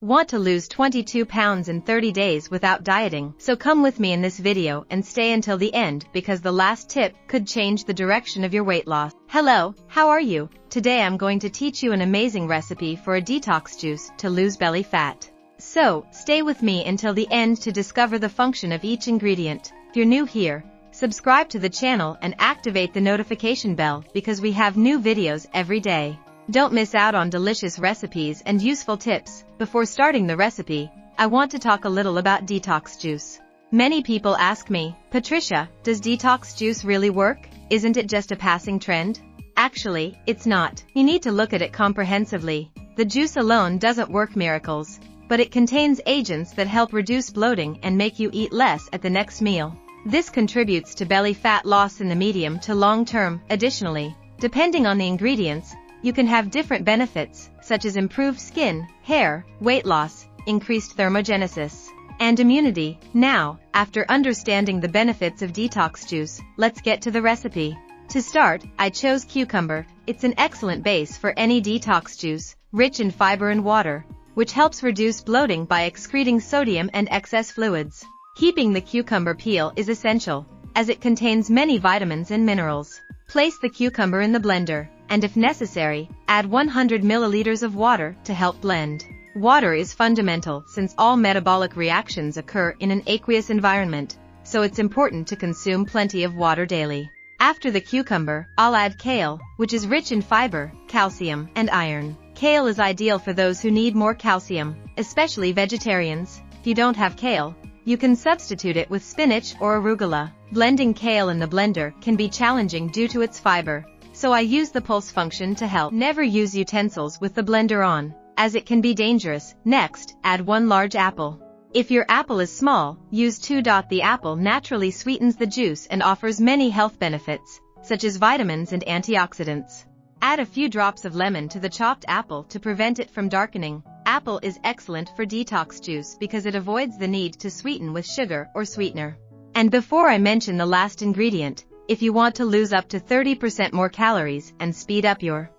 Want to lose 22 pounds in 30 days without dieting? So come with me in this video and stay until the end because the last tip could change the direction of your weight loss. Hello, how are you? Today I'm going to teach you an amazing recipe for a detox juice to lose belly fat. So, stay with me until the end to discover the function of each ingredient. If you're new here, subscribe to the channel and activate the notification bell because we have new videos every day. Don't miss out on delicious recipes and useful tips. Before starting the recipe, I want to talk a little about detox juice. Many people ask me, Patricia, does detox juice really work? Isn't it just a passing trend? Actually, it's not. You need to look at it comprehensively. The juice alone doesn't work miracles, but it contains agents that help reduce bloating and make you eat less at the next meal. This contributes to belly fat loss in the medium to long term. Additionally, depending on the ingredients, you can have different benefits, such as improved skin, hair, weight loss, increased thermogenesis, and immunity. Now, after understanding the benefits of detox juice, let's get to the recipe. To start, I chose cucumber. It's an excellent base for any detox juice, rich in fiber and water, which helps reduce bloating by excreting sodium and excess fluids. Keeping the cucumber peel is essential, as it contains many vitamins and minerals. Place the cucumber in the blender, and if necessary, add 100 milliliters of water to help blend. Water is fundamental since all metabolic reactions occur in an aqueous environment, so it's important to consume plenty of water daily. After the cucumber, I'll add kale, which is rich in fiber, calcium, and iron. Kale is ideal for those who need more calcium, especially vegetarians. If you don't have kale, you can substitute it with spinach or arugula. Blending kale in the blender can be challenging due to its fiber, so I use the pulse function to help. Never use utensils with the blender on, as it can be dangerous. Next, add 1 large apple. If your apple is small, use 2. The apple naturally sweetens the juice and offers many health benefits, such as vitamins and antioxidants. Add a few drops of lemon to the chopped apple to prevent it from darkening. Apple is excellent for detox juice because it avoids the need to sweeten with sugar or sweetener. And before I mention the last ingredient, if you want to lose up to 30% more calories and speed up your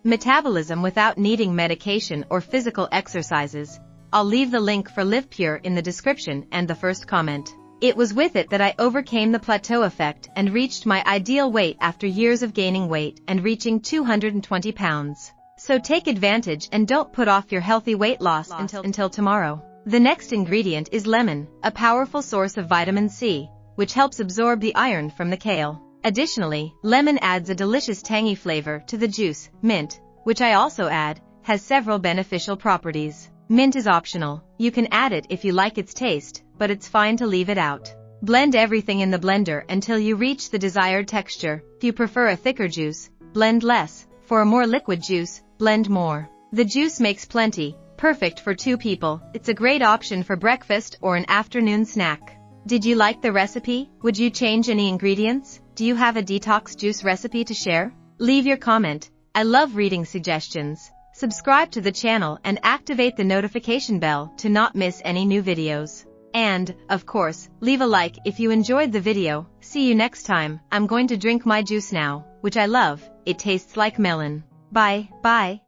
metabolism without needing medication or physical exercises, I'll leave the link for Live Pure in the description and the first comment. It was with it that I overcame the plateau effect and reached my ideal weight after years of gaining weight and reaching 220 pounds. So take advantage and don't put off your healthy weight loss until tomorrow. The next ingredient is lemon, a powerful source of vitamin C, which helps absorb the iron from the kale. Additionally, lemon adds a delicious tangy flavor to the juice. Mint, which I also add, has several beneficial properties. Mint is optional. You can add it if you like its taste, but it's fine to leave it out. Blend everything in the blender until you reach the desired texture. If you prefer a thicker juice, blend less. For a more liquid juice, blend more. The juice makes plenty, perfect for 2 people. It's a great option for breakfast or an afternoon snack. Did you like the recipe? Would you change any ingredients? Do you have a detox juice recipe to share? Leave your comment. I love reading suggestions. Subscribe to the channel and activate the notification bell to not miss any new videos. And, of course, leave a like if you enjoyed the video. See you next time. I'm going to drink my juice now, which I love. It tastes like melon. Bye.